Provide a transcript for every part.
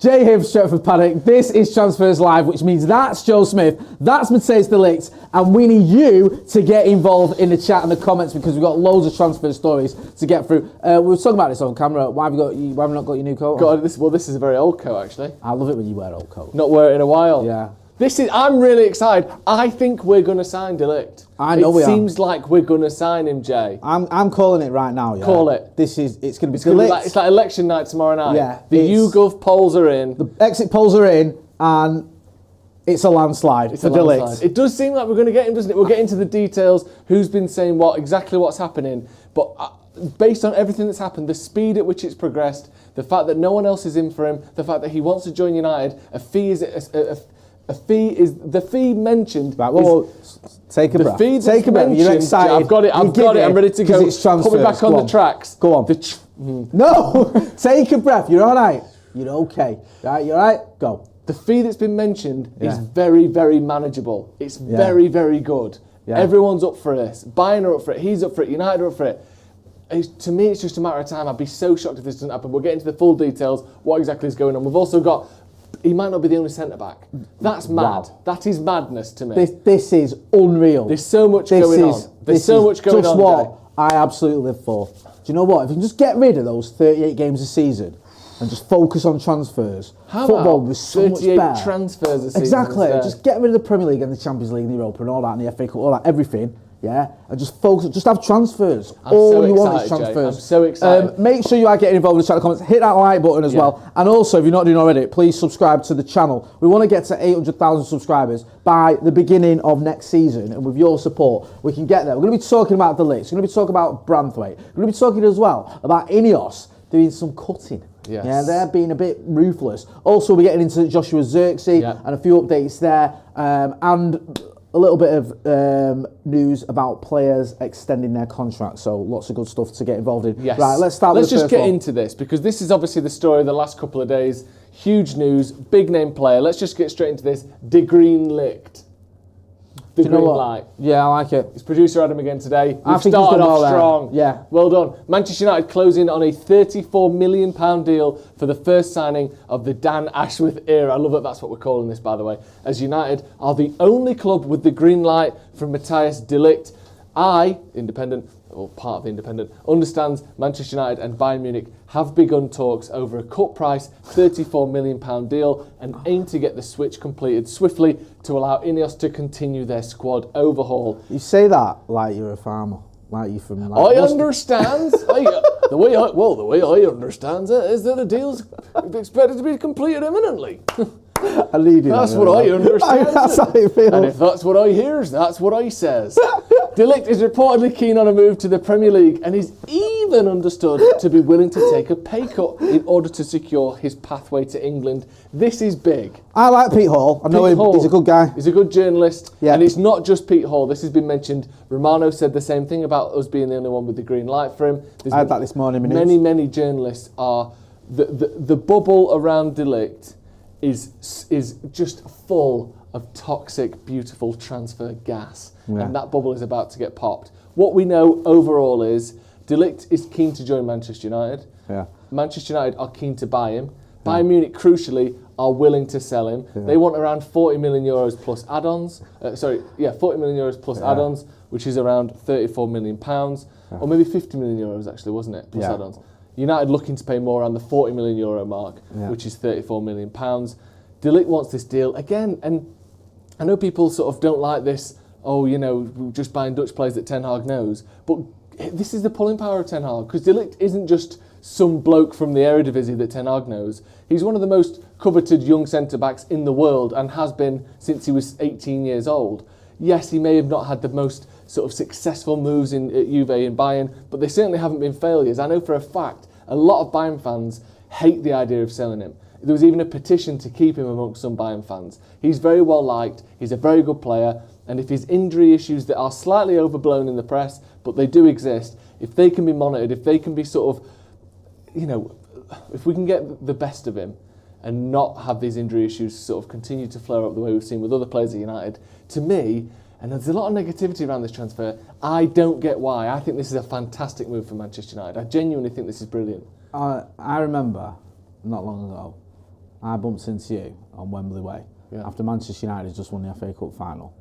Jay here for Stretford Paddock. This is Transfers Live, which means that's Joe Smith, that's Matthias de Ligt, and we need you to get involved in the chat and the comments because we've got loads of transfer stories to get through. We were talking about this on camera. Why have you not got your new coat on? This is a very old coat, actually. I love it when you wear old coat. Not wear it in a while. Yeah. I'm really excited. I think we're going to sign de Ligt. I know we are. It seems like we're going to sign him, Jay. I'm calling it right now. Yeah. Call it. It's going to be de Ligt. It's like election night tomorrow night. Yeah. The YouGov polls are in. The exit polls are in, and it's a landslide for de Ligt. It does seem like we're going to get him, doesn't it? We'll get into the details, who's been saying what, exactly what's happening. But based on everything that's happened, the speed at which it's progressed, the fact that no one else is in for him, the fact that he wants to join United, the fee mentioned. Right, well, take a breath. Take a breath. You're excited. I've got it. I'm ready to go. It's transfers. Put me back on the tracks. Go on. No, take a breath. You're all right. You're okay. Right, you're all right. Go. The fee that's been mentioned is very, very manageable. It's very, very good. Yeah. Everyone's up for this. Bayern are up for it. He's up for it. United are up for it. To me, it's just a matter of time. I'd be so shocked if this doesn't happen. We'll get into the full details. What exactly is going on? We've also got. He might not be the only centre-back. That's mad. Wow. That is madness to me. This is unreal. There's so much going on. There's so much going on, just what I absolutely live for. Do you know what? If you can just get rid of those 38 games a season and just focus on transfers, football would be so much better. 38 transfers a season. Exactly. Just get rid of the Premier League and the Champions League and the Europa and all that and the FA Cup, all that, everything. Yeah, and just focus. Just have transfers. All you want is transfers. Jay. I'm so excited. Make sure you are getting involved in the chat comments. Hit that like button as well. And also, if you're not doing already, please subscribe to the channel. We want to get to 800,000 subscribers by the beginning of next season, and with your support, we can get there. We're going to be talking about the Ligt. We're going to be talking about Branthwaite. We're going to be talking as well about Ineos doing some cutting. Yes. Yeah, they're being a bit ruthless. Also, we're getting into Joshua Zirkzee and a few updates there, and a little bit of news about players extending their contracts, so lots of good stuff to get involved in. Yes. Right, let's start with the first one. Let's just get into this, because this is obviously the story of the last couple of days. Huge news, big name player. Let's just get straight into this. De Green Ligt. The green light. Yeah, I like it. It's producer Adam again today. We've started off strong. Yeah. Well done. Manchester United closing on a £34 million deal for the first signing of the Dan Ashworth era. I love that that's what we're calling this, by the way. As United are the only club with the green light from Matthias de Ligt. Independent, or part of the Independent, understands Manchester United and Bayern Munich have begun talks over a cut price £34 million deal and aim to get the switch completed swiftly to allow Ineos to continue their squad overhaul. You say that like you're a farmer, like you're from. I understand. The way I understand it is that the deal's expected to be completed imminently. That's what I understand. That's how it feels. And if that's what I hear, that's what I says. De Ligt is reportedly keen on a move to the Premier League and is even understood to be willing to take a pay cut in order to secure his pathway to England. This is big. I like Pete Hall. I know him. He's a good guy. He's a good journalist. Yeah. And it's not just Pete Hall. This has been mentioned. Romano said the same thing about us being the only one with the green light for him. I had that this morning. Many journalists are... The bubble around De Ligt is just full of toxic, beautiful transfer gas. Yeah. And that bubble is about to get popped. What we know overall is De Ligt is keen to join Manchester United. Yeah. Manchester United are keen to buy him. Bayern Munich, crucially, are willing to sell him. Yeah. They want around €40 million plus add-ons. €40 million plus add-ons, which is around £34 million. Or maybe €50 million, actually, wasn't it? Plus add-ons. United looking to pay more around the €40 million mark, which is £34 million. De Ligt wants this deal again, and I know people sort of don't like this, just buying Dutch players that Ten Hag knows, but this is the pulling power of Ten Hag, because De Ligt isn't just some bloke from the Eredivisie that Ten Hag knows. He's one of the most coveted young centre-backs in the world and has been since he was 18 years old. Yes, he may have not had the most sort of successful moves at Juve and Bayern, but they certainly haven't been failures. I know for a fact a lot of Bayern fans hate the idea of selling him. There was even a petition to keep him amongst some Bayern fans. He's very well liked, he's a very good player, and if his injury issues that are slightly overblown in the press, but they do exist, if they can be monitored, if they can be sort of, if we can get the best of him and not have these injury issues sort of continue to flare up the way we've seen with other players at United, to me, and there's a lot of negativity around this transfer, I don't get why. I think this is a fantastic move for Manchester United. I genuinely think this is brilliant. I remember, not long ago, I bumped into you on Wembley Way after Manchester United has just won the FA Cup final,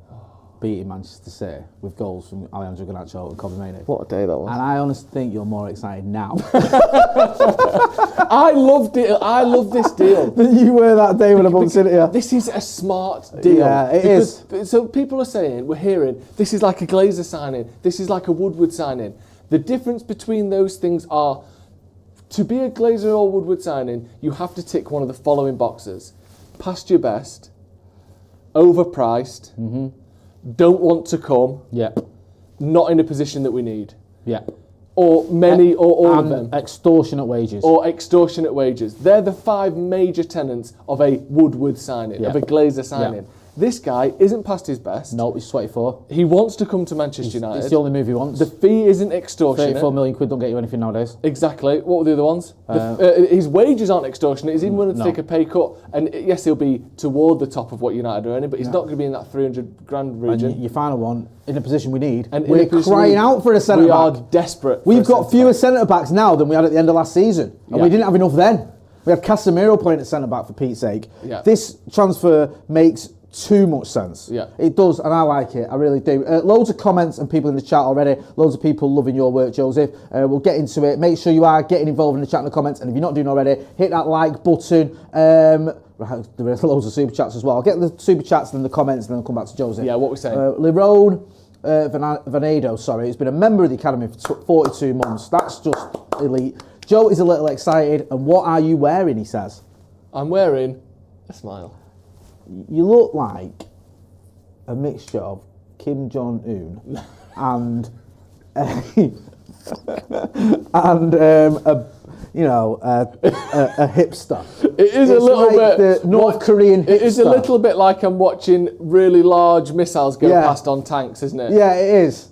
beating Manchester City with goals from Alejandro Garnacho and Kobe Mainoo. What a day that was. And I honestly think you're more excited now. I loved it. I love this deal. Than you were that day when I bumped into you. This is a smart deal. Yeah, it is. So people are saying, we're hearing, this is like a Glazer signing, this is like a Woodward signing. The difference between those things are, to be a Glazer or Woodward signing, you have to tick one of the following boxes. Past your best, overpriced, don't want to come, not in a position that we need. Or many, or all of them. Extortionate wages. Or extortionate wages. They're the 5 major tenets of a Woodward signing, of a Glazer signing. This guy isn't past his best. No, he's 24. He wants to come to Manchester United. It's the only move he wants. The fee isn't extortionate. 34 million quid don't get you anything nowadays. Exactly. What were the other ones? His wages aren't extortionate. He's even willing to take a pay cut. And yes, he'll be toward the top of what United are earning, but he's not going to be in that 300 grand region. And your final one, in a position we need. And we're crying out for a centre-back. We are desperate. We've got fewer centre-backs now than we had at the end of last season. And we didn't have enough then. We had Casemiro playing at centre-back for Pete's sake. This transfer makes too much sense. It does, and I like it. I really do. Loads of comments and people in the chat already. Loads of people loving your work, Joseph. We'll get into it. Make sure you are getting involved in the chat and the comments, and if you're not doing already, hit that like button. Right, there are loads of super chats as well. I'll get the super chats and then the comments, and then I'll come back to Joseph. Yeah, what we're saying. Lerone Vanado, sorry, has been a member of the academy for 42 months. That's just elite. Joe is a little excited, and what are you wearing? He says. I'm wearing a smile. You look like a mixture of Kim Jong-un and a hipster. It is a little bit the North Korean hipster. It is a little bit like I'm watching really large missiles go past on tanks, isn't it? Yeah, it is.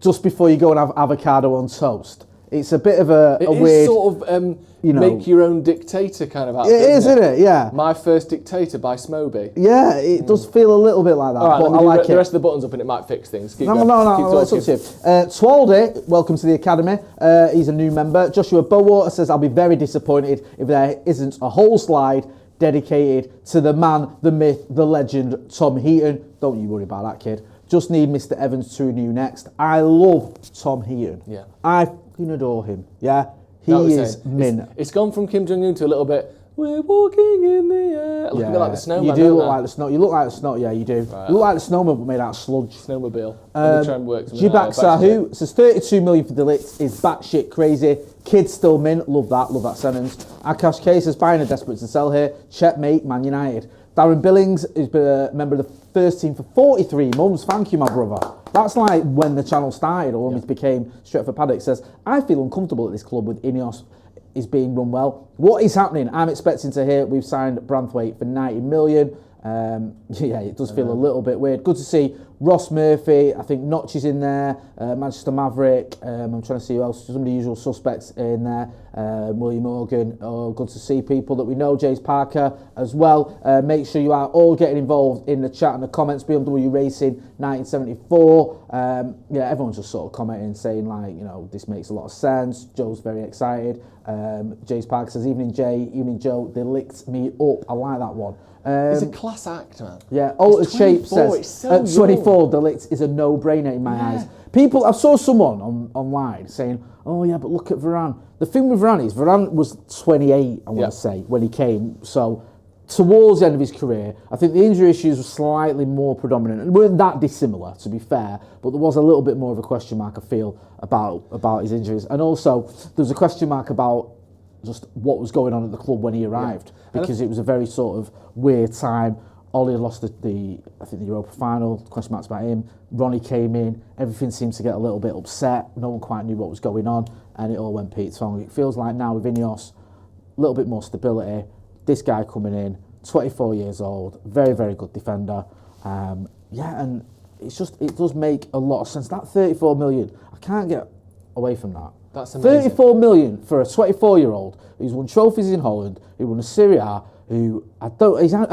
Just before you go and have avocado on toast. It's a bit of a weird... It is sort of make your own dictator kind of outfit. It is, isn't it? Yeah. My First Dictator by Smoby. Yeah, it does feel a little bit like that. All right, but let me I like the rest of the buttons up and it might fix things. Keep going. No, it's up to you. Twaldy, welcome to the academy. He's a new member. Joshua Bowater says, I'll be very disappointed if there isn't a whole slide dedicated to the man, the myth, the legend, Tom Heaton. Don't you worry about that, kid. Just need Mr. Evans to renew next. I love Tom Heaton. Yeah. I fucking adore him. Yeah. He is mint. It's gone from Kim Jong-un to a little bit, we're walking in the air. Look a bit like the snowman. You do look like the snow. You look like the snow. Yeah, you do. Right. You look like the snowman but made out of sludge. Snowmobile. Let me try and work something Jibak Sahu says 32 million for the Ligt is batshit crazy. Kids still mint. Love that sentence. Akash K says buying a desperate to sell here. Checkmate, Man United. Darren Billings has been a member of the first team for 43 months. Thank you, my brother. That's like when the channel started or when it became Stretford Paddock. Says, I feel uncomfortable at this club with Ineos is being run well. What is happening? I'm expecting to hear we've signed Branthwaite for 90 million. It does feel a little bit weird. Good to see Ross Murphy. I think Notch is in there. Manchester Maverick. I'm trying to see who else. Some of the usual suspects in there. William Morgan. Oh, good to see people that we know. James Parker as well. Make sure you are all getting involved in the chat and the comments. BMW Racing 1974. Everyone's just sort of commenting, saying like, this makes a lot of sense. Joe's very excited. James Parker says, evening Jay, evening Joe. They licked me up. I like that one. He's a class act, man. Yeah, Altered Shape says at 24, the Ligt is a no-brainer in my eyes. People, I saw someone online saying, oh yeah, but look at Varane. The thing with Varane is, Varane was 28, I want to say, when he came. So towards the end of his career, I think the injury issues were slightly more predominant and weren't that dissimilar, to be fair, but there was a little bit more of a question mark, I feel, about his injuries. And also, there was a question mark about just what was going on at the club when he arrived, because it was a very sort of weird time. Ollie had lost the Europa final, question marks about him. Ronnie came in, everything seemed to get a little bit upset, no one quite knew what was going on, and it all went Pete's wrong. It feels like now with Ineos, a little bit more stability, this guy coming in, 24 years old, very, very good defender. And it does make a lot of sense. That 34 million, I can't get away from that. That's amazing. 34 million for a 24-year-old who's won trophies in Holland, who won a Serie A, has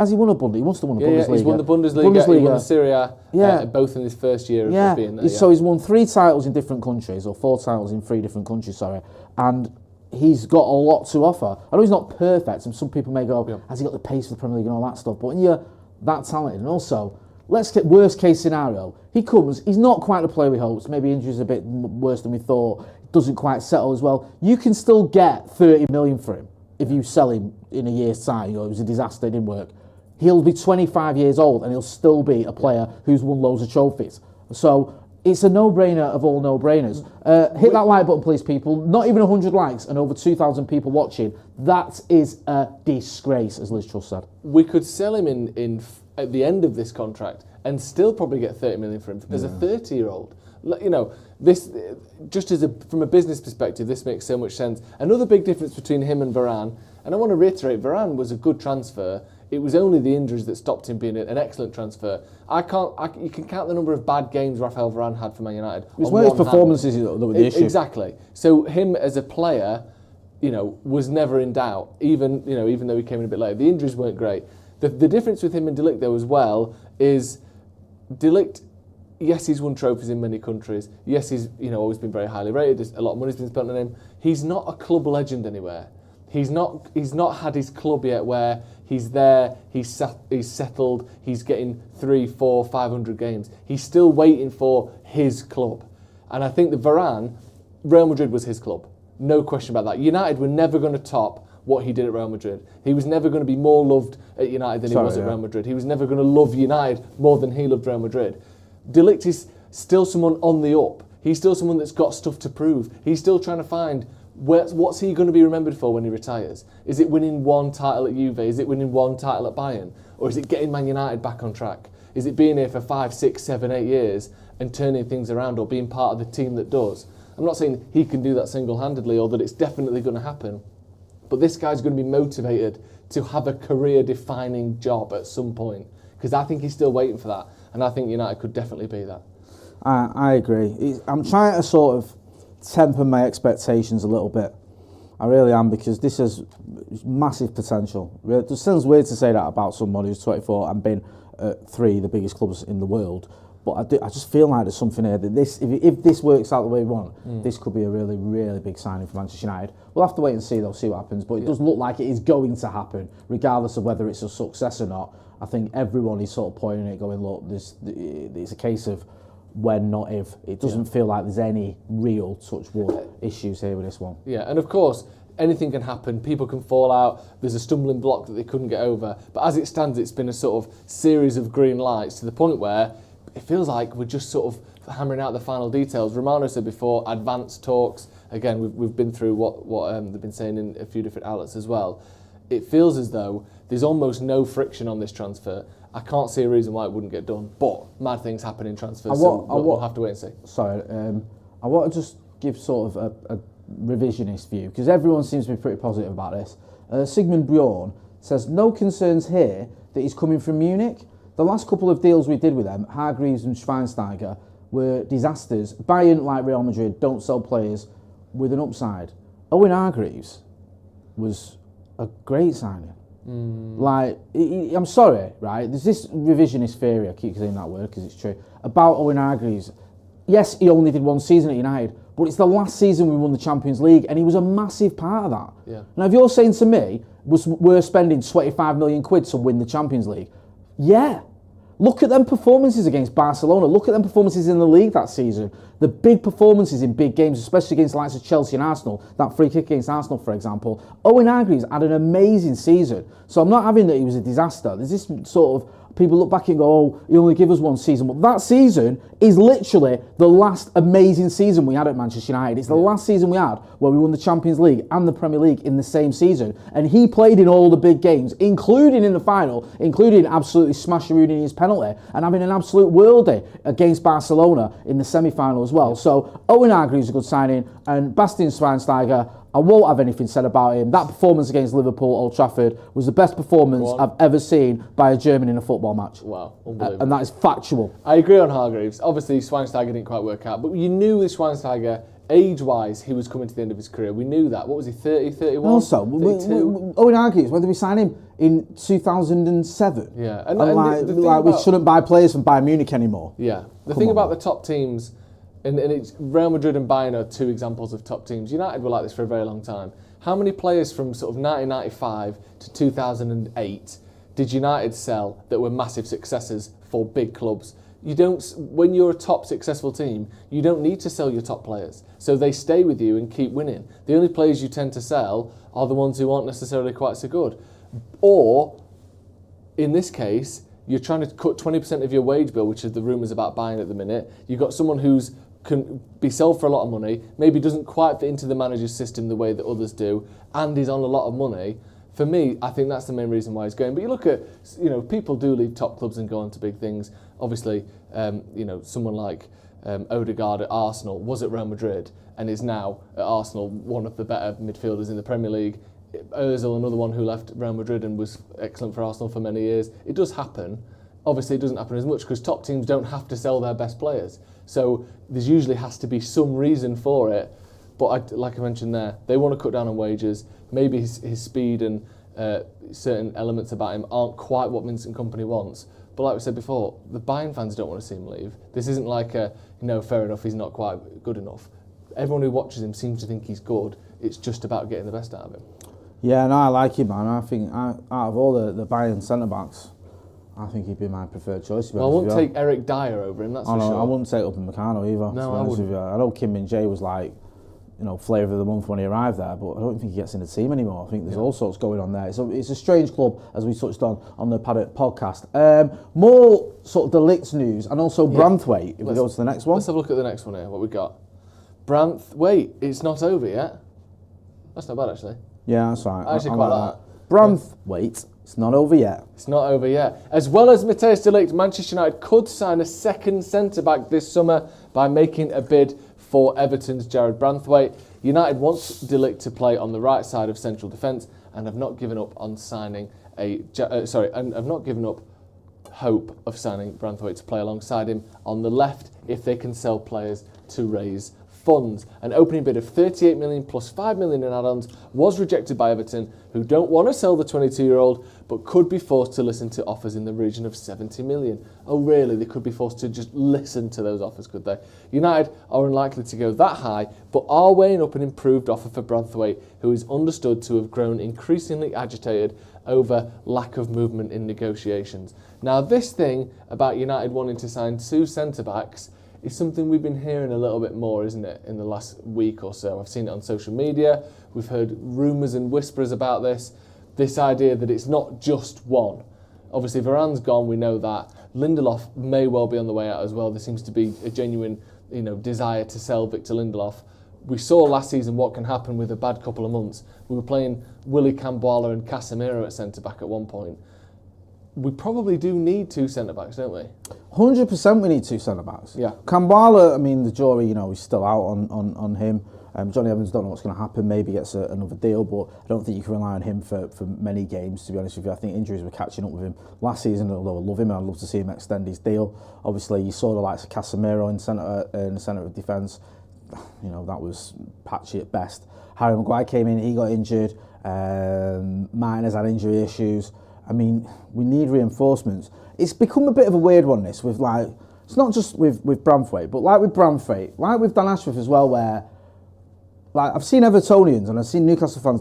he won a Bundesliga? He must have won a Bundesliga. Yeah, he's won the Bundesliga. He won the Serie A, both in his first year of being there. So he's won 3 titles in different countries, or 4 titles in 3 different countries, sorry. And he's got a lot to offer. I know he's not perfect, and some people may go, has he got the pace for the Premier League and all that stuff? But when you're that talented, and also, let's get worst case scenario. He comes, he's not quite the player we hoped. Maybe injuries a bit worse than we thought. Doesn't quite settle as well. You can still get 30 million for him if you sell him in a year's time. You know, it was a disaster, it didn't work. He'll be 25 years old and he'll still be a player who's won loads of trophies. So it's a no-brainer of all no-brainers. Hit that like button, please, people. Not even 100 likes and over 2,000 people watching. That is a disgrace, as Liz Truss said. We could sell him in at the end of this contract and still probably get 30 million for him as a 30-year-old. You know, this just from a business perspective, this makes so much sense. Another big difference between him and Varane, and I want to reiterate, Varane was a good transfer. It was only the injuries that stopped him being an excellent transfer. You can count the number of bad games Raphael Varane had for Man United. It's where his performances that were the issue. Exactly. So him as a player, you know, was never in doubt. Even though he came in a bit late, the injuries weren't great. The difference with him and De Ligt though as well is De Ligt. Yes, he's won trophies in many countries. Yes, he's always been very highly rated. A lot of money's been spent on him. He's not a club legend anywhere. He's not had his club yet where he's there, he's settled, he's getting 300, 400, 500 games. He's still waiting for his club. And I think that Varane, Real Madrid was his club. No question about that. United were never going to top what he did at Real Madrid. He was never going to be more loved at United than he was at Real Madrid. He was never going to love United more than he loved Real Madrid. De Ligt is still someone on the up. He's still someone that's got stuff to prove. He's still trying to find what's he going to be remembered for when he retires. Is it winning one title at Juve? Is it winning one title at Bayern? Or is it getting Man United back on track? Is it being here for 5, 6, 7, 8 years and turning things around or being part of the team that does? I'm not saying he can do that single-handedly or that it's definitely going to happen, but this guy's going to be motivated to have a career-defining job at some point, because I think he's still waiting for that, and I think United could definitely be that. I agree. I'm trying to sort of temper my expectations a little bit. I really am, because this has massive potential. It sounds weird to say that about someone who's 24 and been at 3 the biggest clubs in the world, but I just feel like there's something here that if this works out the way we want, this could be a really, really big signing for Manchester United. We'll have to wait and see, though, see what happens, but it does look like it is going to happen, regardless of whether it's a success or not. I think everyone is sort of pointing it, going, look, it's a case of when, not if. It doesn't feel like there's any real, touch wood, issues here with this one. Yeah, and of course, anything can happen. People can fall out. There's a stumbling block that they couldn't get over. But as it stands, it's been a sort of series of green lights to the point where it feels like we're just sort of hammering out the final details. Romano said before, advanced talks. Again, we've been through what they've been saying in a few different outlets as well. It feels as though there's almost no friction on this transfer. I can't see a reason why it wouldn't get done, but mad things happen in transfers, so we'll have to wait and see. Sorry, I want to just give sort of a revisionist view, because everyone seems to be pretty positive about this. Sigmund Bjorn says, no concerns here that he's coming from Munich. The last couple of deals we did with them, Hargreaves and Schweinsteiger, were disasters. Bayern, like Real Madrid, don't sell players with an upside. Owen Hargreaves was a great signing. Like, I'm sorry, right? There's this revisionist theory, I keep saying that word because it's true, about Owen Hargreaves. Yes, he only did one season at United, but it's the last season we won the Champions League, and he was a massive part of that. Yeah. Now, if you're saying to me, we're spending 25 million quid to win the Champions League, yeah. Look at them performances against Barcelona. Look at them performances in the league that season. The big performances in big games, especially against the likes of Chelsea and Arsenal. That free kick against Arsenal, for example. Owen Hargreaves had an amazing season. So I'm not having that he was a disaster. There's this sort of, people look back and go, oh, he only gave us one season. But that season is literally the last amazing season we had at Manchester United. It's the last season we had where we won the Champions League and the Premier League in the same season. And he played in all the big games, including in the final, including absolutely smashing his penalty and having an absolute worldie against Barcelona in the semi-final as well. So Owen Hargreaves is a good signing, and Bastian Schweinsteiger, I won't have anything said about him. That performance against Liverpool, Old Trafford, was the best performance I've ever seen by a German in a football match. Wow, unbelievable. And that is factual. I agree on Hargreaves. Obviously, Schweinsteiger didn't quite work out, but you knew with Schweinsteiger, age-wise, he was coming to the end of his career. We knew that. What was he, 30, 31, also, 32? Owen Hargreaves, when did we sign him? In 2007. Yeah. And like we shouldn't buy players from Bayern Munich anymore. Yeah. The thing about the top teams, And it's Real Madrid and Bayern are two examples of top teams. United were like this for a very long time. How many players from sort of 1995 to 2008 did United sell that were massive successes for big clubs? You don't. When you're a top successful team, you don't need to sell your top players. So they stay with you and keep winning. The only players you tend to sell are the ones who aren't necessarily quite so good. Or, in this case, you're trying to cut 20% of your wage bill, which is the rumours about buying at the minute. You've got someone who's can be sold for a lot of money, maybe doesn't quite fit into the manager's system the way that others do, and is on a lot of money. For me, I think that's the main reason why he's going. But you look at, people do leave top clubs and go on to big things. Obviously, someone like Odegaard at Arsenal was at Real Madrid and is now at Arsenal one of the better midfielders in the Premier League. Ozil, another one who left Real Madrid and was excellent for Arsenal for many years. It does happen. Obviously, it doesn't happen as much because top teams don't have to sell their best players. So there usually has to be some reason for it. But like I mentioned there, they want to cut down on wages. Maybe his speed and certain elements about him aren't quite what Vincent Kompany wants. But like we said before, the Bayern fans don't want to see him leave. This isn't like fair enough, he's not quite good enough. Everyone who watches him seems to think he's good. It's just about getting the best out of him. Yeah, no, I like him, man. I think out of all the Bayern centre-backs, I think he'd be my preferred choice. Well, I wouldn't take Eric Dyer over him, that's for sure. I wouldn't take Upamecano either. No, I wouldn't. I know Kim Min-jae was like, flavour of the month when he arrived there, but I don't think he gets in the team anymore. I think there's all sorts going on there. It's a strange club, as we touched on the Paddock podcast. More sort of the Ligt news, and also Branthwaite, if we go to the next one. Let's have a look at the next one here, what we got. Branthwaite, it's not over yet. That's not bad, actually. Yeah, that's right. I actually quite like that. Branthwaite, it's not over yet. It's not over yet. As well as Matthijs de Ligt, Manchester United could sign a second centre-back this summer by making a bid for Everton's Jarrad Branthwaite. United wants de Ligt to play on the right side of central defence and have not given up on signing have not given up hope of signing Branthwaite to play alongside him on the left if they can sell players to raise funds. An opening bid of 38 million plus 5 million in add-ons was rejected by Everton, who don't want to sell the 22-year-old but could be forced to listen to offers in the region of 70 million. Oh really? They could be forced to just listen to those offers, could they? United are unlikely to go that high, but are weighing up an improved offer for Branthwaite, who is understood to have grown increasingly agitated over lack of movement in negotiations. Now this thing about United wanting to sign two centre-backs is something we've been hearing a little bit more, isn't it, in the last week or so. I've seen it on social media. We've heard rumours and whispers about this idea that it's not just one. Obviously, Varane's gone, we know that. Lindelof may well be on the way out as well. There seems to be a genuine, desire to sell Victor Lindelof. We saw last season what can happen with a bad couple of months. We were playing Willy Camboala and Casemiro at centre-back at one point. We probably do need two centre-backs, don't we? 100% we need two centre-backs. Yeah. Camboala, the jury, is still out on him. Johnny Evans, don't know what's going to happen. Maybe gets another deal, but I don't think you can rely on him for many games, to be honest with you. I think injuries were catching up with him last season, although I love him and I'd love to see him extend his deal. Obviously, you saw the likes of Casemiro in the centre of defence. That was patchy at best. Harry Maguire came in, he got injured. Martinez had injury issues. We need reinforcements. It's become a bit of a weird one, this, with it's not just with Branthwaite, but like with Branthwaite, like with Dan Ashworth as well, where I've seen Evertonians and I've seen Newcastle fans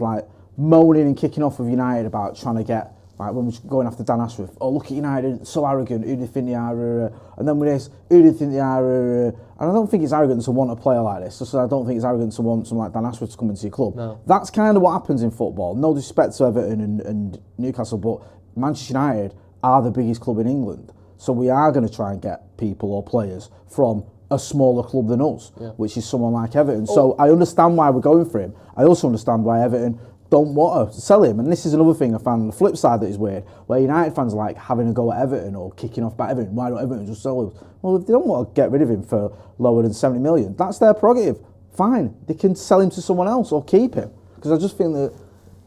moaning and kicking off with United about trying to get, when we're going after Dan Ashworth, oh look at United, so arrogant, who do you think they are? And then with this, who do you think they are? And I don't think it's arrogant to want a player like this, so I don't think it's arrogant to want someone like Dan Ashworth to come into your club. No. That's kind of what happens in football. No disrespect to Everton and Newcastle, but Manchester United are the biggest club in England. So we are going to try and get people or players from a smaller club than us, which is someone like Everton. So I understand why we're going for him. I also understand why Everton don't want to sell him. And this is another thing I found on the flip side that is weird, where United fans are having a go at Everton or kicking off by Everton. Why don't Everton just sell him? Well, if they don't want to get rid of him for lower than 70 million, that's their prerogative. Fine. They can sell him to someone else or keep him. Because I just think that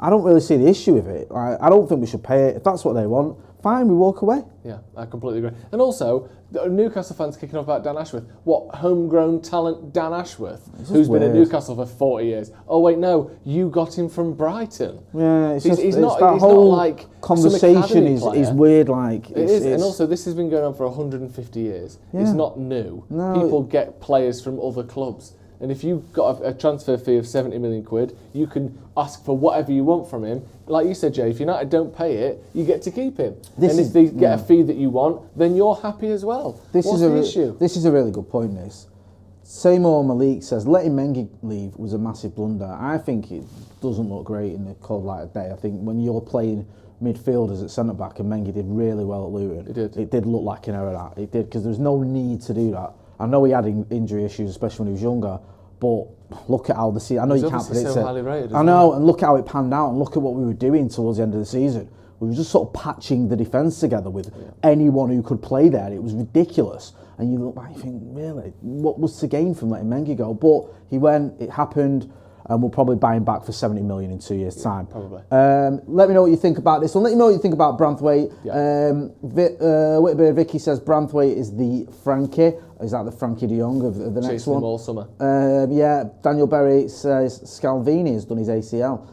I don't really see the issue with it. I don't think we should pay it. If that's what they want, fine, we walk away. Yeah, I completely agree. And also, the Newcastle fans kicking off about Dan Ashworth. What, homegrown talent Dan Ashworth, who's been at Newcastle for 40 years? Oh wait, no, you got him from Brighton. Yeah, he's not like conversation is weird. Like it is, and also this has been going on for 150 years. Yeah. It's not new. No, people get players from other clubs. And if you've got a transfer fee of 70 million quid, you can ask for whatever you want from him. Like you said, Jay, if United don't pay it, you get to keep him. If they get a fee that you want, then you're happy as well. What's the issue? This is a really good point, this. Seymour Malik says, letting Mengi leave was a massive blunder. I think it doesn't look great in the cold light of day. I think when you're playing midfielders at centre-back, and Mengi did really well at Luton, it did look like an error, that. It did, because there was no need to do that. I know he had injury issues, especially when he was younger, but look at how the season... I know you can't predict so highly rated, I know, and look at how it panned out, and look at what we were doing towards the end of the season. We were just sort of patching the defence together with anyone who could play there. It was ridiculous. And you look back and you think, really, what was to gain from letting Mengi go? But he went, it happened, and we'll probably buy him back for 70 million in 2 years' time. Probably. Let me know what you think about this one. Let me know what you think about Branthwaite. Whitbeard Vicky says Branthwaite is the Frankie. Is that the Frankie de Jong of the next one? Him all summer. Daniel Berry says Scalvini has done his ACL.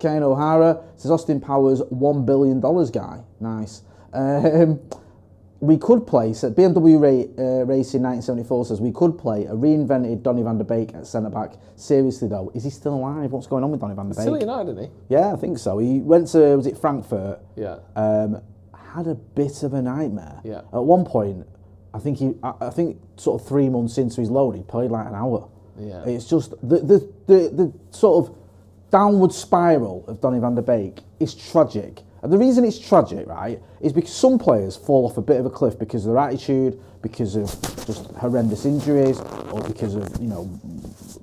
Kane O'Hara says Austin Powers $1 billion guy. Nice. We could play, so BMW Racing 1974 says we could play a reinvented Donny van der Beek at centre-back. Seriously though, is he still alive? What's going on with Donny van der Beek? Still at United, isn't he? Yeah, I think so. He went to, was it Frankfurt? Yeah. Had a bit of a nightmare. Yeah. At one point, I think sort of 3 months into his loan, he played like an hour. Yeah. It's just, the sort of downward spiral of Donny van der Beek is tragic. And the reason it's tragic, right, is because some players fall off a bit of a cliff because of their attitude, because of just horrendous injuries, or because of,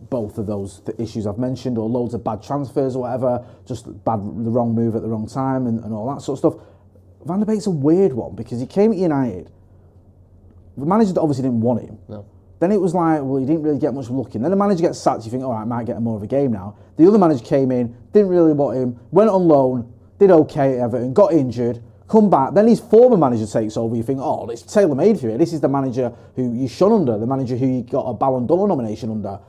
both of those issues I've mentioned, or loads of bad transfers or whatever, just the wrong move at the wrong time and all that sort of stuff. Van der Beek's a weird one because he came at United. The manager obviously didn't want him. No. Then it was like, well, he didn't really get much looking. Then the manager gets sacked, you think, all right, I might get more of a game now. The other manager came in, didn't really want him, went on loan, did okay at Everton, got injured, come back. Then his former manager takes over. You think, oh, it's tailor-made for you. This is the manager who you shone under, the manager who you got a Ballon d'Or nomination under.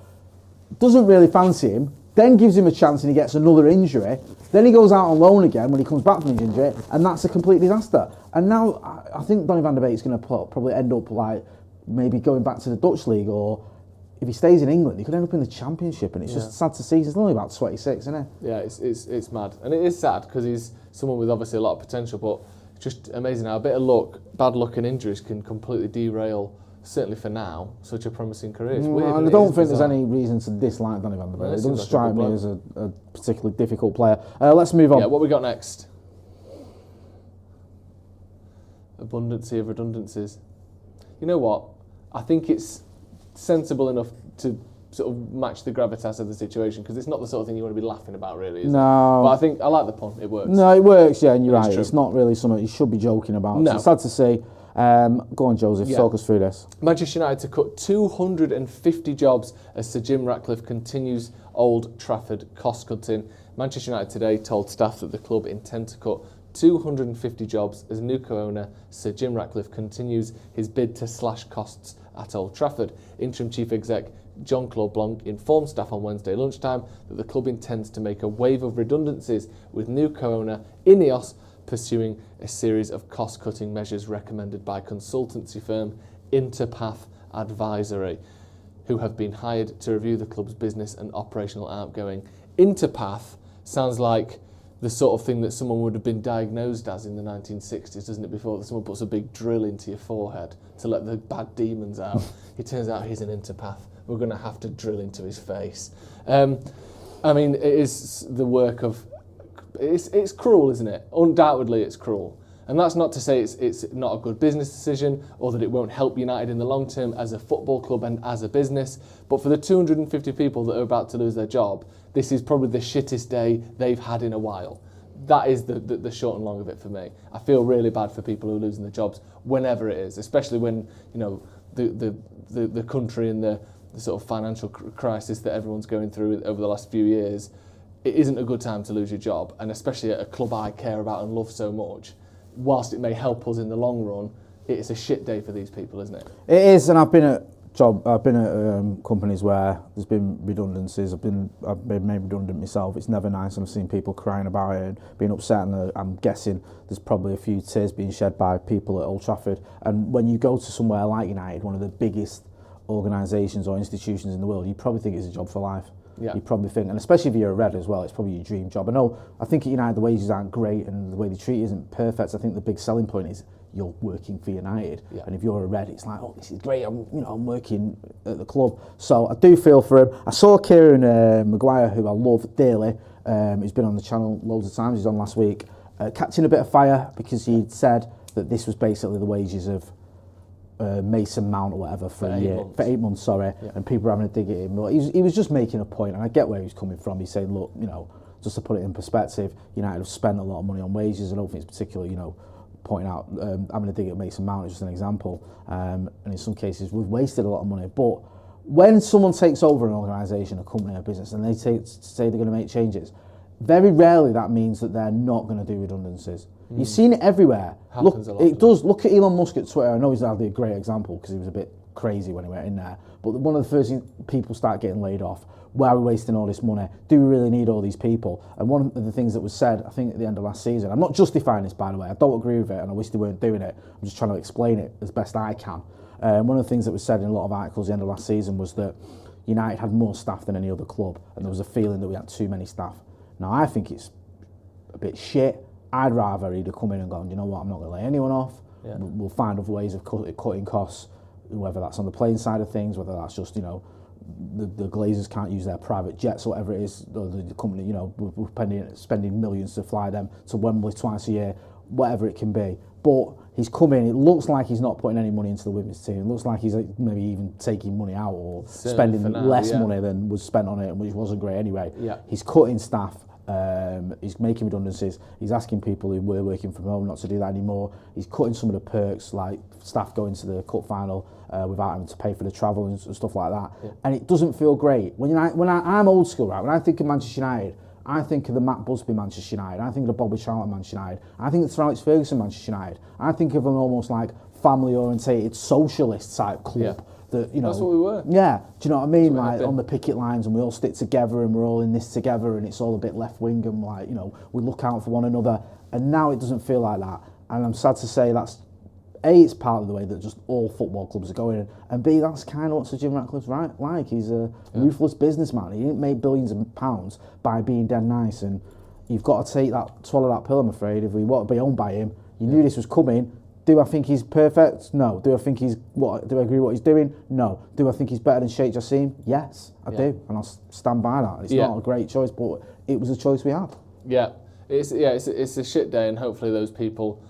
Doesn't really fancy him, then gives him a chance and he gets another injury. Then he goes out on loan again when he comes back from his injury, and that's a complete disaster. And now I think Donny van der Beek is going to probably end up like maybe going back to the Dutch league, or if he stays in England, he could end up in the Championship, and it's just sad to see. He's only about 26, isn't he? Yeah, it's mad. And it is sad because he's someone with obviously a lot of potential, but it's just amazing how a bit of luck, bad luck and injuries can completely derail, certainly for now, such a promising career. It's weird, I don't think there's any reason to dislike Donny van der Beek. It doesn't strike me as a particularly difficult player. Let's move on. Yeah, what we got next? Abundancy of redundancies. You know what? I think it's sensible enough to sort of match the gravitas of the situation, because it's not the sort of thing you want to be laughing about, really, is it? But I think I like the pun. It works. No, it works, yeah, and you're right. It's not really something you should be joking about. No. So it's sad to see. Go on, Joseph, talk us through this. Manchester United to cut 250 jobs as Sir Jim Ratcliffe continues Old Trafford cost cutting. Manchester United today told staff that the club intend to cut 250 jobs as new co-owner Sir Jim Ratcliffe continues his bid to slash costs at Old Trafford. Interim Chief Exec Jean-Claude Blanc informed staff on Wednesday lunchtime that the club intends to make a wave of redundancies, with new co-owner Ineos pursuing a series of cost-cutting measures recommended by consultancy firm Interpath Advisory, who have been hired to review the club's business and operational outgoing. Interpath sounds like the sort of thing that someone would have been diagnosed as in the 1960s, doesn't it, before someone puts a big drill into your forehead to let the bad demons out. It turns out he's an interpath. We're going to have to drill into his face. I mean, it is the work of... It's cruel, isn't it? Undoubtedly it's cruel. And that's not to say it's not a good business decision, or that it won't help United in the long term as a football club and as a business. But for the 250 people that are about to lose their job, this is probably the shittest day they've had in a while. That is the short and long of it for me. I feel really bad for people who are losing their jobs whenever it is, especially when, you know, the country and the sort of financial crisis that everyone's going through over the last few years it isn't a good time to lose your job, and especially at a club I care about and love so much. Whilst it may help us in the long run, it's a shit day for these people, isn't it? It is, and I've been at companies where there's been redundancies. I've been made redundant myself. It's never nice, and I've seen people crying about it and being upset. And I'm guessing there's probably a few tears being shed by people at Old Trafford. And when you go to somewhere like United, one of the biggest organisations or institutions in the world, you probably think it's a job for life. Yeah. You probably think, and especially if you're a Red as well, it's probably your dream job. I think at United the wages aren't great and the way they treat you isn't perfect. I think the big selling point is you're working for United, and if you're a Red, it's like, oh, this is great. I'm working at the club, so I do feel for him. I saw Kieran Maguire, who I love dearly. He's been on the channel loads of times. He's on last week, catching a bit of fire because he'd said that this was basically the wages of Mason Mount or whatever for a year, for 8 months. And people were having a dig at him. But he was just making a point, and I get where he was coming from. He's saying, look, just to put it in perspective, United have spent a lot of money on wages. I don't think it's particularly, pointing out, having a dig at Mason Mount is just an example. And in some cases, we've wasted a lot of money. But when someone takes over an organisation, a company, a business, and they say they're going to make changes, very rarely that means that they're not going to do redundancies. You've seen it everywhere. Happens a lot. It does. Look at Elon Musk at Twitter. I know he's hardly a great example because he was a bit crazy when he went in there. But one of the first things people start getting laid off. Why are we wasting all this money? Do we really need all these people? And one of the things that was said, I think at the end of last season, I'm not justifying this, by the way, I don't agree with it and I wish they weren't doing it. I'm just trying to explain it as best I can. One of the things that was said in a lot of articles at the end of last season was that United had more staff than any other club, and there was a feeling that we had too many staff. Now, I think it's a bit shit. I'd rather he'd have come in and gone, you know what, I'm not going to lay anyone off. Yeah. We'll find other ways of cutting costs, whether that's on the playing side of things, whether that's just, the Glazers can't use their private jets or whatever it is, or the company, we're spending millions to fly them to Wembley twice a year, whatever it can be. But he's come in, it looks like he's not putting any money into the women's team. It looks like he's maybe even taking money out or spending less money than was spent on it, which wasn't great anyway. Yeah. He's cutting staff. He's making redundancies. He's asking people who were working from home not to do that anymore. He's cutting some of the perks, like staff going to the cup final without having to pay for the travel and stuff like that. Yeah. And it doesn't feel great. I'm old school, right? When I think of Manchester United, I think of the Matt Busby Manchester United. I think of the Bobby Charlton Manchester United. I think of the Sir Alex Ferguson Manchester United. I think of an almost like family-orientated socialist type club. Yeah. That's what we were. Yeah, do you know what I mean? Like on the picket lines, and we all stick together, and we're all in this together, and it's all a bit left wing, and like we look out for one another. And now it doesn't feel like that, and I'm sad to say that's A, it's part of the way that just all football clubs are going, and B, that's kind of what Sir Jim Ratcliffe's like. He's a ruthless businessman. He didn't make billions of pounds by being dead nice, and you've got to swallow that pill. I'm afraid if we want to be owned by him, you knew this was coming. Do I think he's perfect? No. Do I think do I agree with what he's doing? No. Do I think he's better than Sheikh Jassim? Yes, I do, and I'll stand by that. It's not a great choice, but it was a choice we had. Yeah, it's a shit day, and hopefully those people,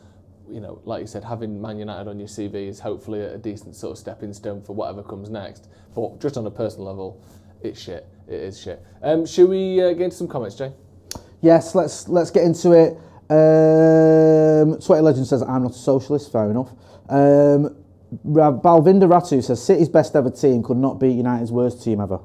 like you said, having Man United on your CV is hopefully a decent sort of stepping stone for whatever comes next. But just on a personal level, it's shit. It is shit. Should we get into some comments, Jay? Yes, let's get into it. Twitter Legend says, I'm not a socialist, fair enough. Balvinda Ratu says, City's best ever team could not beat United's worst team ever.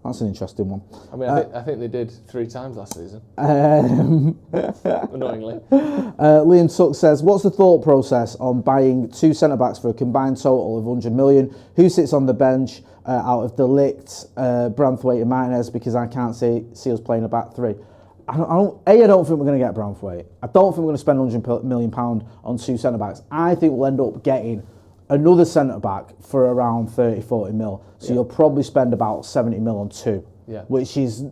That's an interesting one. I mean, I think they did 3 times last season. Annoyingly. Liam Tuck says, what's the thought process on buying 2 centre-backs for a combined total of 100 million? Who sits on the bench out of the Ligt, Branthwaite and Martinez? Because I can't see us playing a back 3. I don't think we're going to get Branthwaite. I don't think we're going to spend £100 million on 2 centre-backs. I think we'll end up getting another centre-back for around 30-40 mil. So you'll probably spend about 70 mil on 2, which is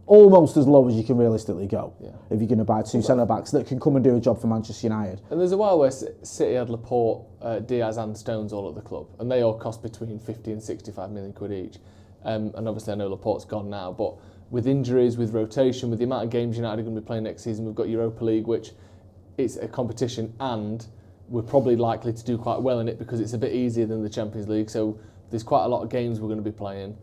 almost as low as you can realistically go if you're going to buy 2 centre-backs that can come and do a job for Manchester United. And there's a while where City had Laporte, Diaz and Stones all at the club, and they all cost between 50 and 65 million quid each. And obviously I know Laporte's gone now, but with injuries, with rotation, with the amount of games United are going to be playing next season, we've got Europa League, which it's a competition, and we're probably likely to do quite well in it because it's a bit easier than the Champions League. So there's quite a lot of games we're going to be playing.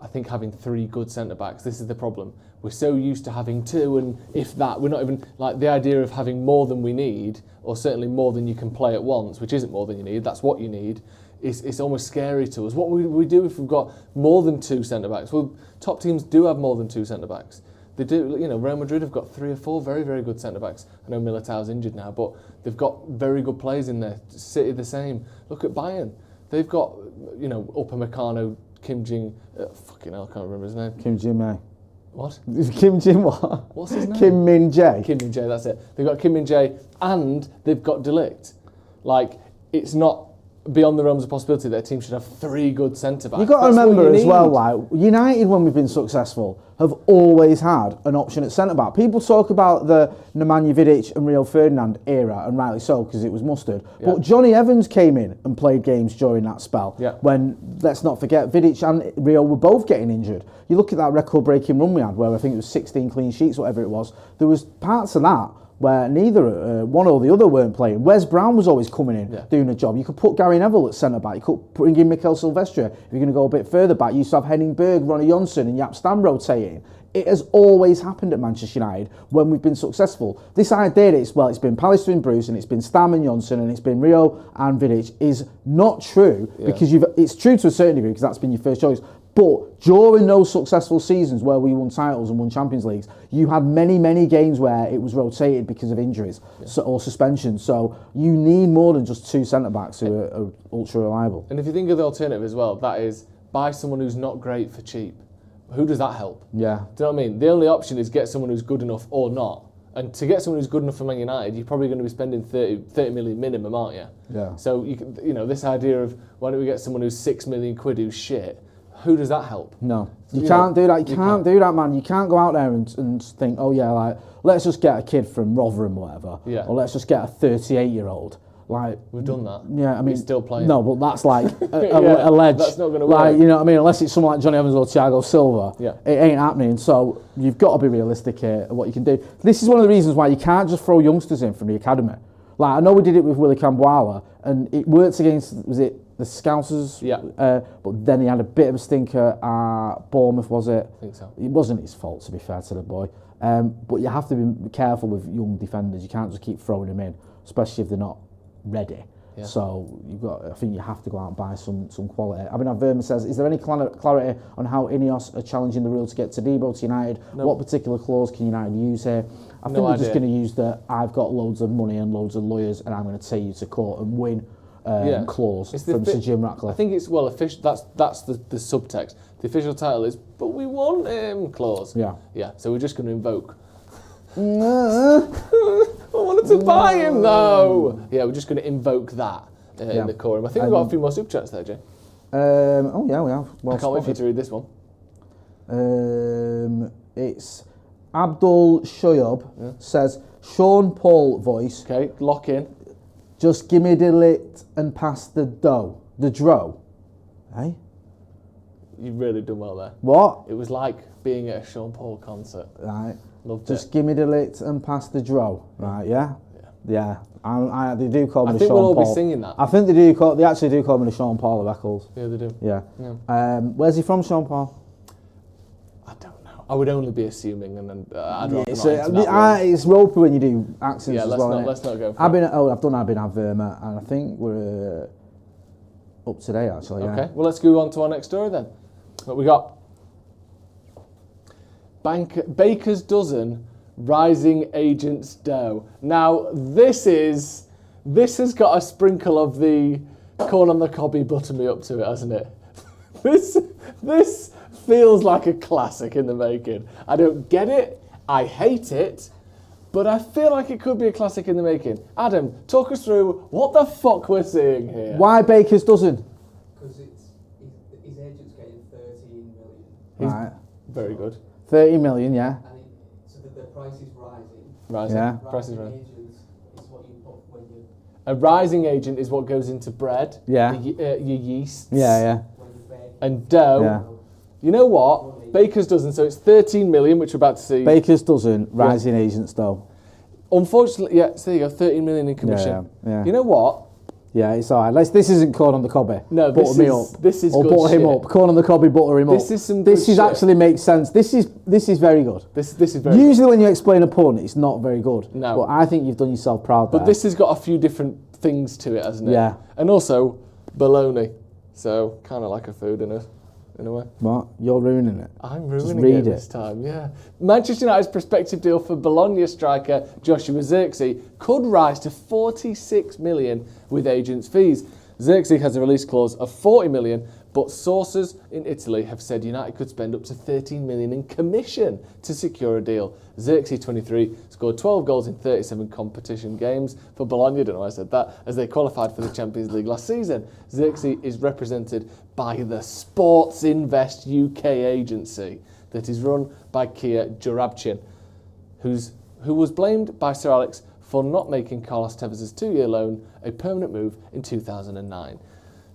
I think having 3 good centre-backs, this is the problem. We're so used to having 2, and if that, we're not even, like the idea of having more than we need, or certainly more than you can play at once, which isn't more than you need, that's what you need, it's almost scary to us. What would we do if we've got more than 2 centre-backs? Well, top teams do have more than 2 centre-backs. They do, Real Madrid have got 3 or 4 very, very good centre-backs. I know Militao's injured now, but they've got very good players in there. City the same. Look at Bayern. They've got, Upamecano, Kim Jin... fucking hell, I can't remember his name. Kim Jin-May. What? Kim Jin what? What's his name? Kim Min-jae. Kim Min-jae, that's it. They've got Kim Min-jae and they've got De Ligt. Like, it's not beyond the realms of possibility that a team should have 3 good centre-backs. You've got to remember as well, like, United, when we've been successful, have always had an option at centre-back. People talk about the Nemanja Vidic and Rio Ferdinand era, and rightly so, because it was mustard. Yeah. But Johnny Evans came in and played games during that spell, when, let's not forget, Vidic and Rio were both getting injured. You look at that record-breaking run we had, where I think it was 16 clean sheets, whatever it was. There was parts of that where neither one or the other weren't playing. Wes Brown was always coming in, doing a job. You could put Gary Neville at centre-back. You could bring in Mikel Silvestre. If you're going to go a bit further back, you used to have Henning Berg, Ronnie Jonsson and Jaap Stam rotating. It has always happened at Manchester United when we've been successful. This idea that it's been Pallister and Bruce and it's been Stam and Jonsson and it's been Rio and Vidic is not true, because it's true to a certain degree because that's been your first choice. But during those successful seasons where we won titles and won Champions Leagues, you had many, many games where it was rotated because of injuries or suspensions. So you need more than just 2 centre-backs who are ultra reliable. And if you think of the alternative as well, that is buy someone who's not great for cheap. Who does that help? Yeah. Do you know what I mean? The only option is get someone who's good enough or not. And to get someone who's good enough for Man United, you're probably going to be spending 30 million minimum, aren't you? Yeah. So, this idea of why don't we get someone who's 6 million quid who's shit, who does that help? No. You can't do that. You can't do that, man. You can't go out there and think, oh yeah, like, let's just get a kid from Rotherham or whatever. Yeah. Or let's just get a 38-year-old. Like, we've done that. Yeah, I mean, he's still playing. No, but that's like a ledge. That's not going to work. Like, you know what I mean? Unless it's someone like Johnny Evans or Thiago Silva, it ain't happening. So you've got to be realistic here at what you can do. This is one of the reasons why you can't just throw youngsters in from the academy. Like, I know we did it with Willie Camboala, and it worked against, was it the Scousers? Yeah. But then he had a bit of a stinker at Bournemouth, was it? I think so. It wasn't his fault, to be fair to the boy. But you have to be careful with young defenders. You can't just keep throwing them in, especially if they're not ready. Yeah. So I think you have to go out and buy some quality. I mean, Verma says, is there any clarity on how Ineos are challenging the rule to get Todibo to United? No. What particular clause can United use here? I think they're just going to use the I've got loads of money and loads of lawyers and I'm going to take you to court and win clause from Sir Jim Ratcliffe. I think it's, official. That's the subtext. The official title is, but we want him clause. Yeah. Yeah, so we're just going to invoke. I wanted to buy him though. Yeah, we're just going to invoke that in the quorum. I think we've got a few more super chats there, Jay. Oh yeah, we have. Well, I can't wait for you to read this one. It's Abdul Shoyub says, Sean Paul voice. Okay, lock in. Just give me the lit and pass the dough. The dro. Eh? You've really done well there. What? It was like being at a Sean Paul concert. Right. Loved Just give me the lit and pass the dro. Right, yeah? Yeah. They do call me the Sean Paul. I think we'll all be singing that. I think they actually do call me the Sean Paul of Eccles. Yeah, they do. Yeah. Where's he from, Sean Paul? I don't know. I would only be assuming, and then I'd rather it's ropey when you do accents as well. Let's not go for I've done Verma, and I think we're up to date, actually. Yeah. Okay, well, let's go on to our next story then. What we got? Baker's dozen, rising agents dough. Now, this has got a sprinkle of the corn on the cobby butter me up to it, hasn't it? This feels like a classic in the making. I don't get it, I hate it, but I feel like it could be a classic in the making. Adam, talk us through what the fuck we're seeing here. Why Baker's dozen? Because his agent's getting 13 million. Right. Very good. 30 million, yeah. So the price is rising. Rising. Yeah. Price is rising. Is what you put when you... A rising agent is what goes into bread. Yeah. Your yeasts. Yeah. When you bake. And dough. Yeah. You know what? Baker's dozen, so it's 13 million, which we're about to see. Baker's dozen, rising agents though. Unfortunately, so there you go, 13 million in commission. Yeah. You know what? Yeah, it's alright. This isn't corn on the cobby. No, butter me up. This is or good butter shit. him up. Corn on the cobby, butter him up. This is some good This actually makes sense. This is very good. This is very Usually when you explain a pun, it's not very good. No. But I think you've done yourself proud there. But this has got a few different things to it, hasn't it? Yeah. And also, bologna. So, kind of like a food, innit? in a way. What? You're ruining it. I'm ruining read it this time, yeah. Manchester United's prospective deal for Bologna striker Joshua Zirkzee could rise to 46 million with agents' fees. Zirkzee has a release clause of 40 million, but sources in Italy have said United could spend up to 13 million in commission to secure a deal. Zirkzee, 23, scored 12 goals in 37 competition games for Bologna, I don't know why I said that, as they qualified for the Champions League last season. Zirkzee is represented by the Sports Invest UK agency that is run by Kia Joorabchian, who was blamed by Sir Alex for not making Carlos Tevez' 2-year loan a permanent move in 2009.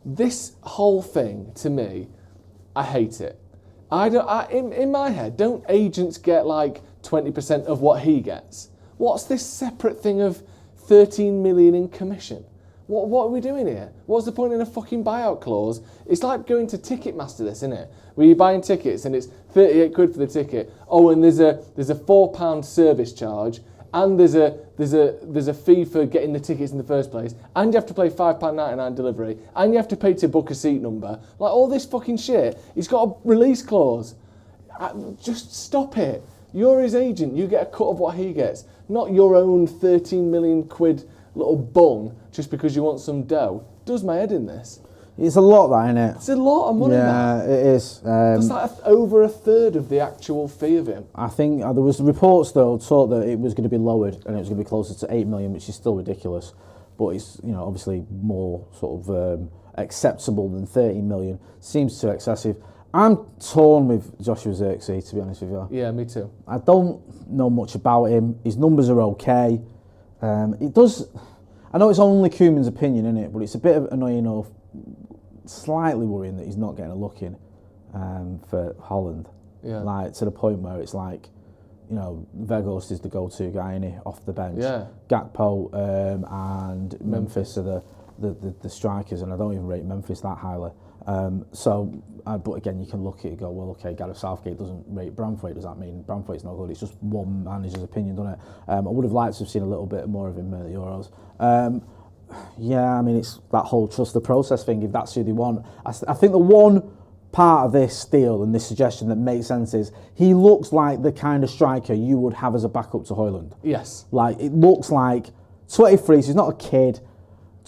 This whole thing, to me, I hate it. In my head, don't agents get like 20% of what he gets? What's this separate thing of 13 million in commission? What are we doing here? What's the point in a fucking buyout clause? It's like going to Ticketmaster, this, isn't it? Where you're buying tickets and it's 38 quid for the ticket. Oh, and there's a £4 service charge, and there's a fee for getting the tickets in the first place, and you have to pay £5.99 delivery, and you have to pay to book a seat number. Like all this fucking shit. He's got a release clause. Just stop it. You're his agent. You get a cut of what he gets, not your own 13 million quid little bung just because you want some dough. Does my head in this. It's a lot, that, isn't it? It's a lot of money, Yeah, it is. That's like over a third of the actual fee of him. I think there was reports, though, taught that it was going to be lowered and it was going to be closer to 8 million, which is still ridiculous. But it's, obviously more sort of acceptable than 13 million. Seems too excessive. I'm torn with Joshua Zirkzee, to be honest with you. Yeah, me too. I don't know much about him. His numbers are okay. It does. I know it's only Koeman's opinion, isn't it? But it's a bit annoying, or slightly worrying that he's not getting a look in for Holland. Yeah. Like to the point where it's like, Weghorst is the go-to guy, isn't he, off the bench. Yeah. Gakpo and Memphis are the strikers, and I don't even rate Memphis that highly. But again, you can look at it and go, well, okay, Gareth Southgate doesn't rate Branthwaite. Does that mean Branthwaite's not good? It's just one manager's opinion, doesn't it? I would have liked to have seen a little bit more of him at the Euros. Yeah, I mean, it's that whole trust the process thing, if that's who they want. I think the one part of this deal and this suggestion that makes sense is he looks like the kind of striker you would have as a backup to Højlund. Yes. Like, it looks like 23, so he's not a kid.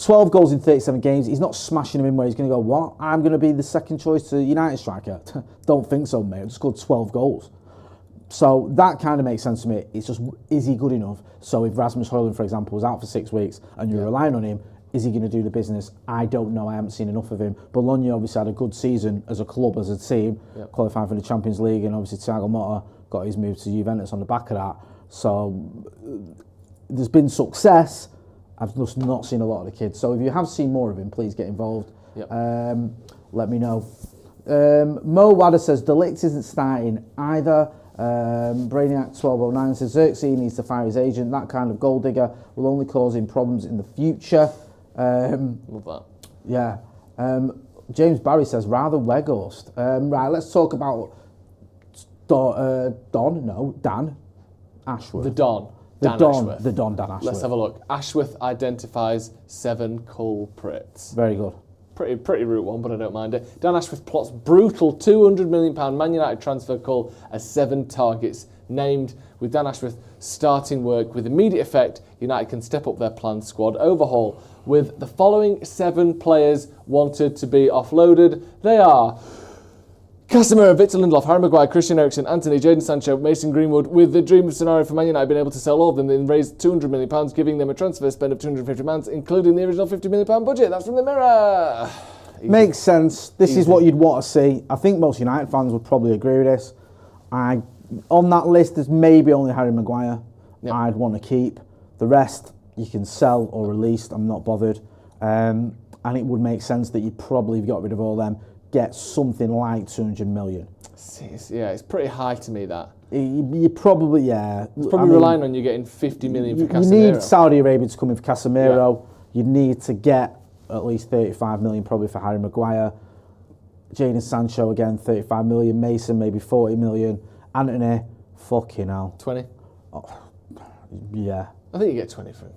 12 goals in 37 games. He's not smashing him in where he's going to go, what? I'm going to be the second choice to United striker. Don't think so, mate. I've just scored 12 goals. So that kind of makes sense to me. It's just, is he good enough? So if Rasmus Højlund, for example, was out for 6 weeks and you're relying on him, is he going to do the business? I don't know. I haven't seen enough of him. Bologna obviously had a good season as a club, as a team, qualifying for the Champions League, and obviously Thiago Motta got his move to Juventus on the back of that. So there's been success. I've just not seen a lot of the kids. So if you have seen more of him, please get involved. Yep. Let me know. Mo Wadder says, the Ligt isn't starting either. Brainiac 1209 says, Zirkzee needs to fire his agent. That kind of goal digger will only cause him problems in the future. Love that. Yeah. James Barry says, rather Weghorst. Right, let's talk about Dan Ashworth. The Don. Dan Ashworth. Let's have a look. Ashworth identifies 7 culprits. Very good. Pretty root one, but I don't mind it. Dan Ashworth plots brutal £200 million Man United transfer call as 7 targets named. With Dan Ashworth starting work with immediate effect, United can step up their planned squad overhaul with the following 7 players wanted to be offloaded. They are Casemiro, Victor Lindelof, Harry Maguire, Christian Eriksen, Anthony, Jadon Sancho, Mason Greenwood, with the dream scenario for Man United being able to sell all of them and raise £200 million, giving them a transfer spend of £250 million, including the original £50 million budget. That's from the Mirror. Easy. Makes sense. This is what you'd want to see. I think most United fans would probably agree with this. On that list, there's maybe only Harry Maguire I'd want to keep. The rest, you can sell or release. I'm not bothered. And it would make sense that you probably got rid of all them. Get something like 200 million. Yeah, it's pretty high to me, that. You probably, It's probably relying on you getting 50 million for Casemiro. You need Saudi Arabia to come in for Casemiro. You need to get at least 35 million probably for Harry Maguire. Jadon Sancho again, 35 million. Mason maybe 40 million. Anthony, fucking hell. 20? Oh, yeah. I think you get 20 for him.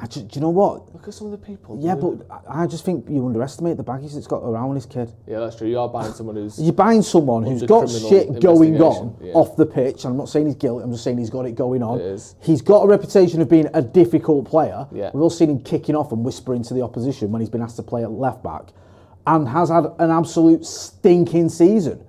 Do you know what? Look at some of the people. Yeah, but I just think you underestimate the baggage that's got around this kid. Yeah, that's true. You are buying someone who's... You're buying someone who's got shit going on off the pitch. I'm not saying he's guilty, I'm just saying he's got it going on. It is. He's got a reputation of being a difficult player. Yeah. We've all seen him kicking off and whispering to the opposition when he's been asked to play at left back, and has had an absolute stinking season.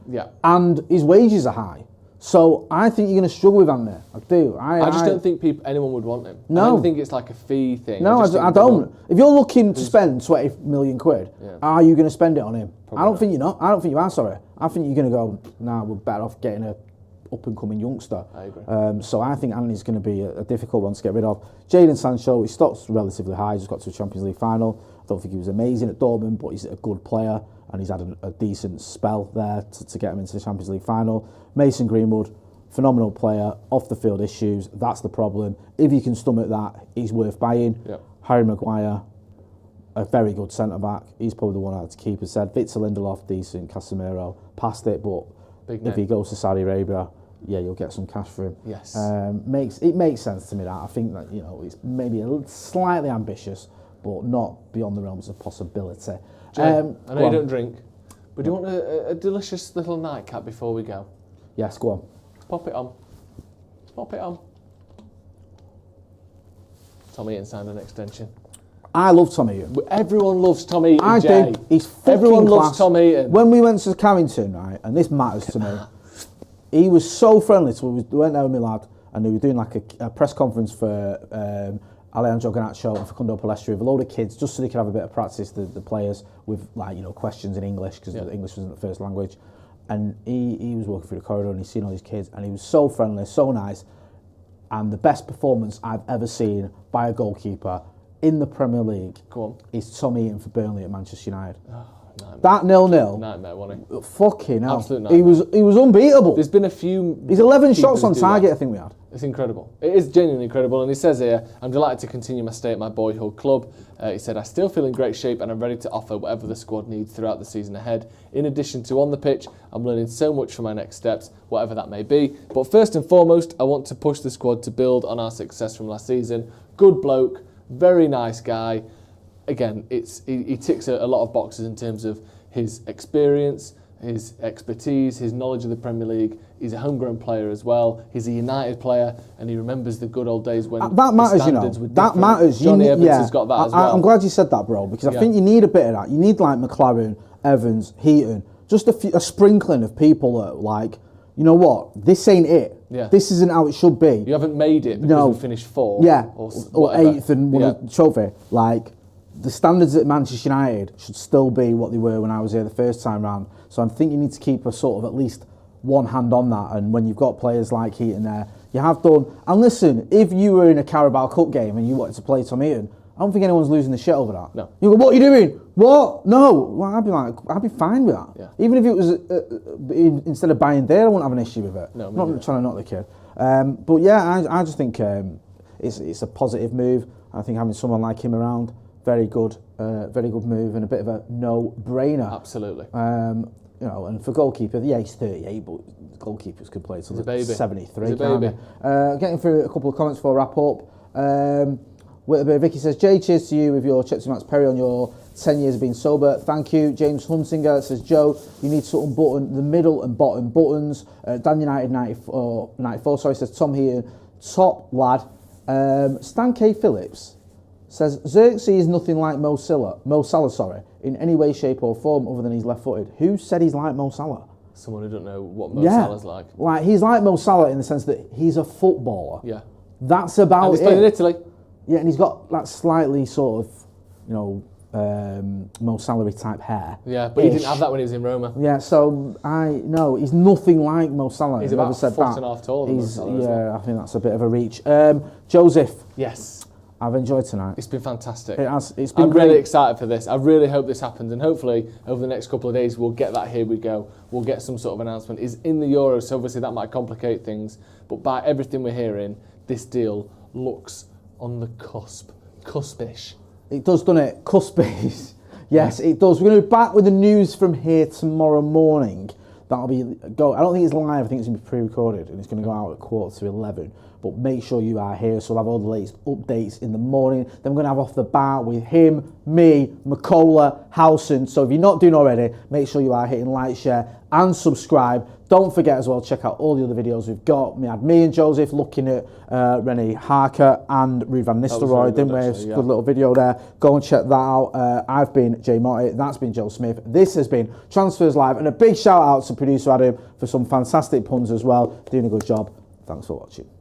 Yeah. And his wages are high. So I think you're going to struggle with Andy. I do. I just don't think anyone would want him. No. I don't think it's like a fee thing. No, I don't. If you're looking to spend 20 million quid, are you going to spend it on him? Probably I don't think you're not. I don't think you are, sorry. I think you're going to go, nah, we're better off getting a up-and-coming youngster. I agree. So I think Andy's going to be a difficult one to get rid of. Jadon Sancho, his stock's relatively high. He's got to a Champions League final. I don't think he was amazing at Dortmund, but he's a good player, and he's had a decent spell there to get him into the Champions League final. Mason Greenwood, phenomenal player, off the field issues, that's the problem. If you can stomach that, he's worth buying. Yep. Harry Maguire, a very good centre-back. He's probably the one I had to keep, as said. Victor Lindelof, decent. Casemiro, past it, but if he goes to Saudi Arabia, yeah, you'll get some cash for him. Yes. It makes sense to me that. I think that, it's maybe slightly ambitious, but not beyond the realms of possibility. Jay, I know you don't drink, but do you want a delicious little nightcap before we go? Yes, go on. Pop it on. Pop it on. Tommy Heaton signed an extension. I love Tommy Heaton. Everyone loves Tommy Heaton, I Jay. do. He's fucking Everyone class. loves Tommy Heaton. When we went to Carrington, right, and this matters to me, he was so friendly. So we went there with my lad, and they were doing like a press conference for Alejandro Garnacho and Facundo Palestri with a load of kids, just so they could have a bit of practice, the players, with questions in English, because English wasn't the first language. And he was walking through the corridor and he's seen all these kids, and he was so friendly, so nice, and the best performance I've ever seen by a goalkeeper in the Premier League is Tommy Heaton for Burnley at Manchester United. That 0-0. Nightmare, wasn't it? Fucking hell. Absolute nightmare. He was unbeatable. There's been a few... He's 11 shots on target, I think we had. It's incredible. It is genuinely incredible. And he says here, I'm delighted to continue my stay at my boyhood club. He said, I still feel in great shape and I'm ready to offer whatever the squad needs throughout the season ahead. In addition to on the pitch, I'm learning so much for my next steps, whatever that may be. But first and foremost, I want to push the squad to build on our success from last season. Good bloke, very nice guy. Again, he ticks a lot of boxes in terms of his experience, his expertise, his knowledge of the Premier League. He's a homegrown player as well. He's a United player, and he remembers the good old days when that matters, That matters. Johnny Evans has got that as well. I'm glad you said that, bro, because I think you need a bit of that. You need like McLaren, Evans, Heaton, just a sprinkling of people that like, you know what, this ain't it. Yeah. This isn't how it should be. You haven't made it because we finished fourth. Yeah, or eighth and won a trophy. Like, the standards at Manchester United should still be what they were when I was here the first time round. So I think you need to keep a sort of at least one hand on that. And when you've got players like Heaton there, you have done. And listen, if you were in a Carabao Cup game and you wanted to play Tom Heaton, I don't think anyone's losing the shit over that. No. You go, what are you doing? What? No. Well, I'd be fine with that. Yeah. Even if it was instead of buying there, I wouldn't have an issue with it. No, I'm not trying to knock the kid. But yeah, I just think it's a positive move. I think having someone like him around, very good move and a bit of a no-brainer. Absolutely. And for goalkeeper, he's 38, but goalkeepers could play till 73. He's a baby. Getting through a couple of comments before I wrap up. Vicky says, Jay, cheers to you with your Chelsea Max Perry on your 10 years of being sober. Thank you. James Hunsinger says, Joe, you need to unbutton the middle and bottom buttons. Dan United 94 says, Tom Heaton, top lad. Stan K. Phillips says, Zirkzee is nothing like Mo Salah, in any way, shape or form other than he's left-footed. Who said he's like Mo Salah? Someone who don't know what Mo Salah's like. Like, he's like Mo Salah in the sense that he's a footballer. Yeah. That's about and he's playing in Italy. Yeah, and he's got that slightly sort of, Mo Salah type hair. Yeah, but he didn't have that when he was in Roma. Yeah, so he's nothing like Mo Salah. He's about a foot and a half taller than Mo Salah. Yeah, I think that's a bit of a reach. Joseph. Yes. I've enjoyed tonight. It's been fantastic. It's been I'm great. really excited for this. I really hope this happens, and hopefully over the next couple of days we'll get that. Here we go. We'll get some sort of announcement. It's in the Euros, so obviously that might complicate things. But by everything we're hearing, this deal looks on the cuspish. It does, doesn't it? Cuspish. Yes, it does. We're going to be back with the news from here tomorrow morning. That'll be I don't think it's live. I think it's going to be pre-recorded, and it's going to go out at 11:15. but make sure you are here. So we'll have all the latest updates in the morning. Then we're going to have off the bar with him, me, McCullough, Howson. So if you're not doing already, make sure you are hitting like, share and subscribe. Don't forget as well, check out all the other videos we've got. We had me and Joseph looking at Rennie Harker and Ruud van Nistelrooy, didn't we? It's a good little video there. Go and check that out. I've been Jay Motti, that's been Joe Smith. This has been Transfers Live, and a big shout out to producer Adam for some fantastic puns as well. Doing a good job. Thanks for watching.